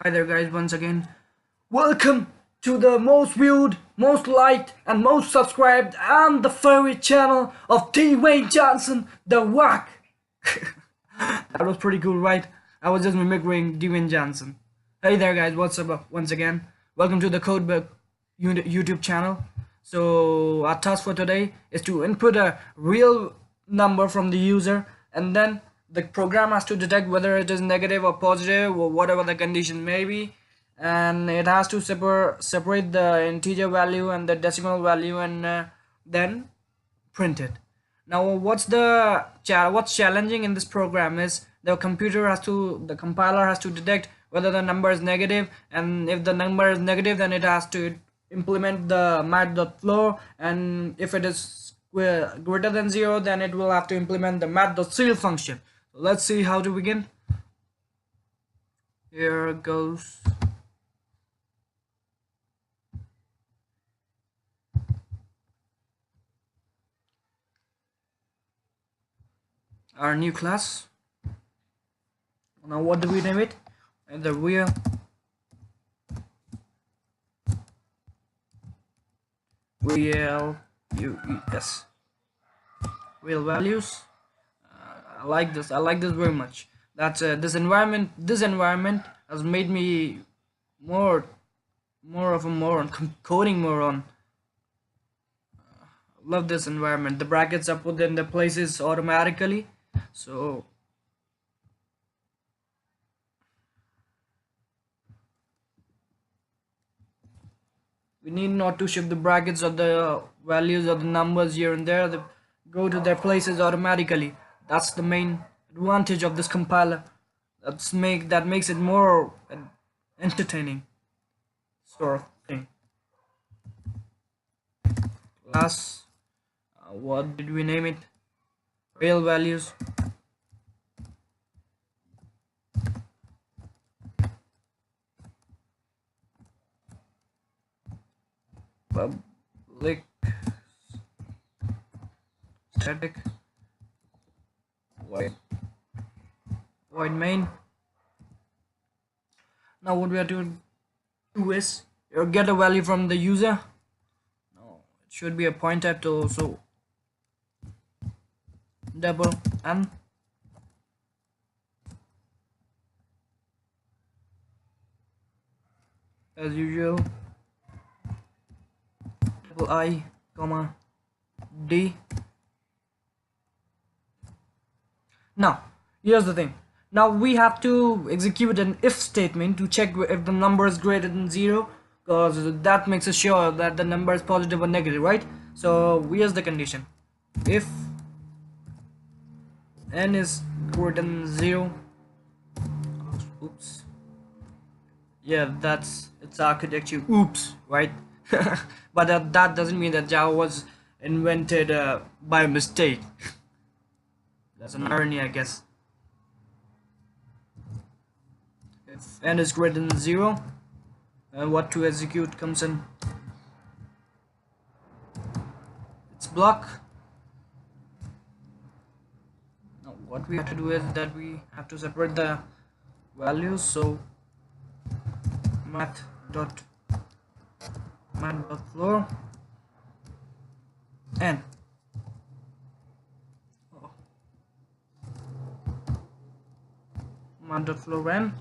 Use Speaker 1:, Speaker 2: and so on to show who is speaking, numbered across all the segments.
Speaker 1: Hi there, guys, once again. Welcome to the most viewed, most liked, and most subscribed, and the favorite channel of Dwayne Johnson, the Wack. That was pretty cool, right? I was just mimicking Dwayne Johnson. Hey there, guys, what's up once again? Welcome to the Codebook YouTube channel. So, our task for today is to input a real number from the user, and then the program has to detect whether it is negative or positive or whatever the condition may be, and it has to separate the integer value and the decimal value, and then print it. Now what's challenging in this program is the compiler has to detect whether the number is negative, and if the number is negative, then it has to implement the math.floor, and if it is greater than 0, then it will have to implement the math.cereal function. So let's see how to begin. Here goes. Our new class. Now what do we name it? And the real yes, real values. I like this very much. That's this environment has made me more of a moron, coding moron. Love this environment. The brackets are put in the places automatically, so we need not to shift the brackets or the values or the numbers here and there. They go to their places automatically. That's the main advantage of this compiler. That makes it more entertaining sort of thing. Class, what did we name it? Real values. Public static void main. Now what we have to do is get a value from the user. No, it should be a pointer to also double n. As usual, double I, comma D. Now here's the thing. Now we have to execute an if statement to check if the number is greater than 0, because that makes us sure that the number is positive or negative, right? So here's the condition. If n is greater than 0, oops, yeah, it's architecture, oops, right? But that doesn't mean that Java was invented by mistake. That's an irony, I guess. If n is greater than 0, what to execute comes in its block. Now what we have to do is that we have to separate the values, so math.floor and math.floor n.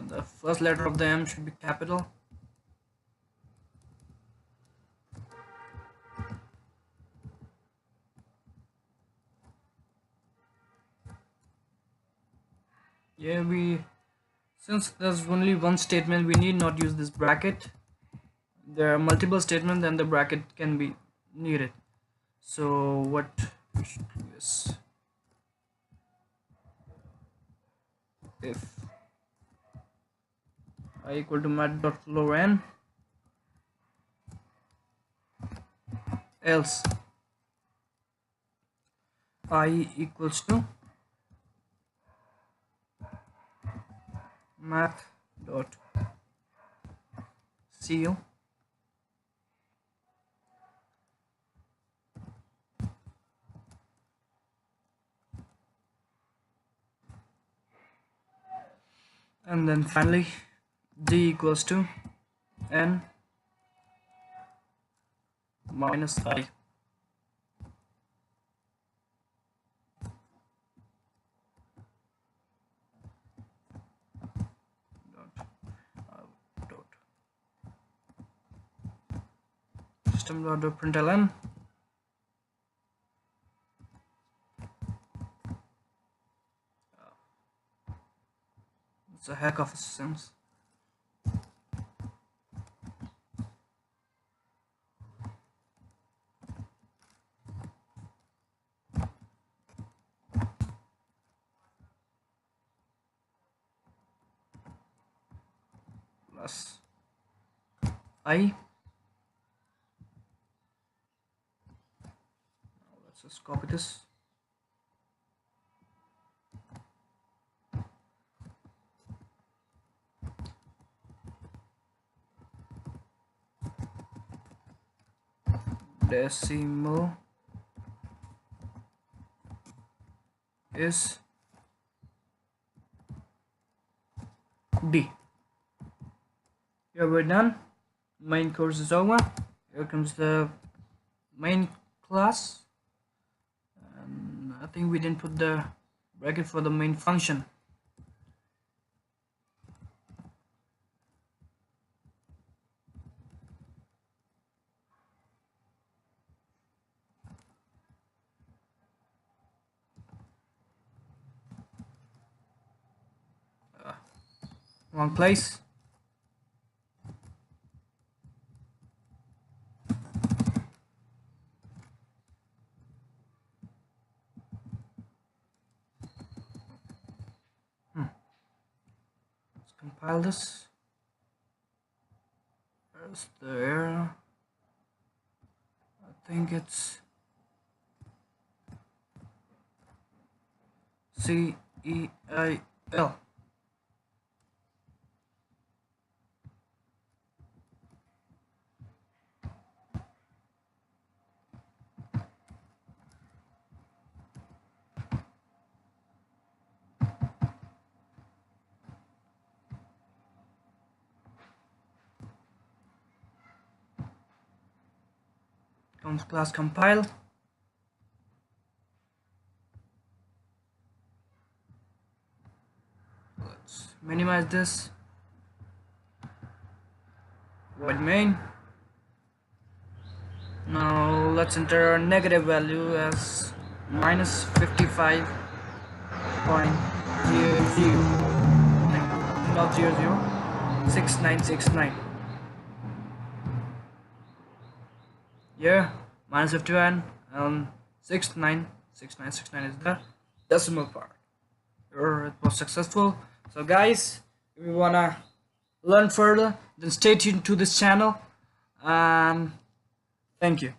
Speaker 1: The first letter of the M should be capital. Yeah, since there's only one statement, we need not use this bracket. There are multiple statements and the bracket can be needed. So what we should do is, if I equal to math.floor n, else I equals to math.cereal And then finally d equals to n minus I. System.println. It's a heck of a sense. Plus I. Now let's just copy this. Decimal is D. Here we're done. Main course is over. Here comes the main class, and I think we didn't put the bracket for the main function. Wrong place. Let's compile this. There's the error. I think it's CEIL. Comes class compile. Let's minimize this. Void main. Now let's enter a negative value as minus 55.00. Not 00. 6969. Yeah, minus 51 and 696969 is the decimal part. It was successful. So guys, if you wanna learn further, then stay tuned to this channel, and thank you.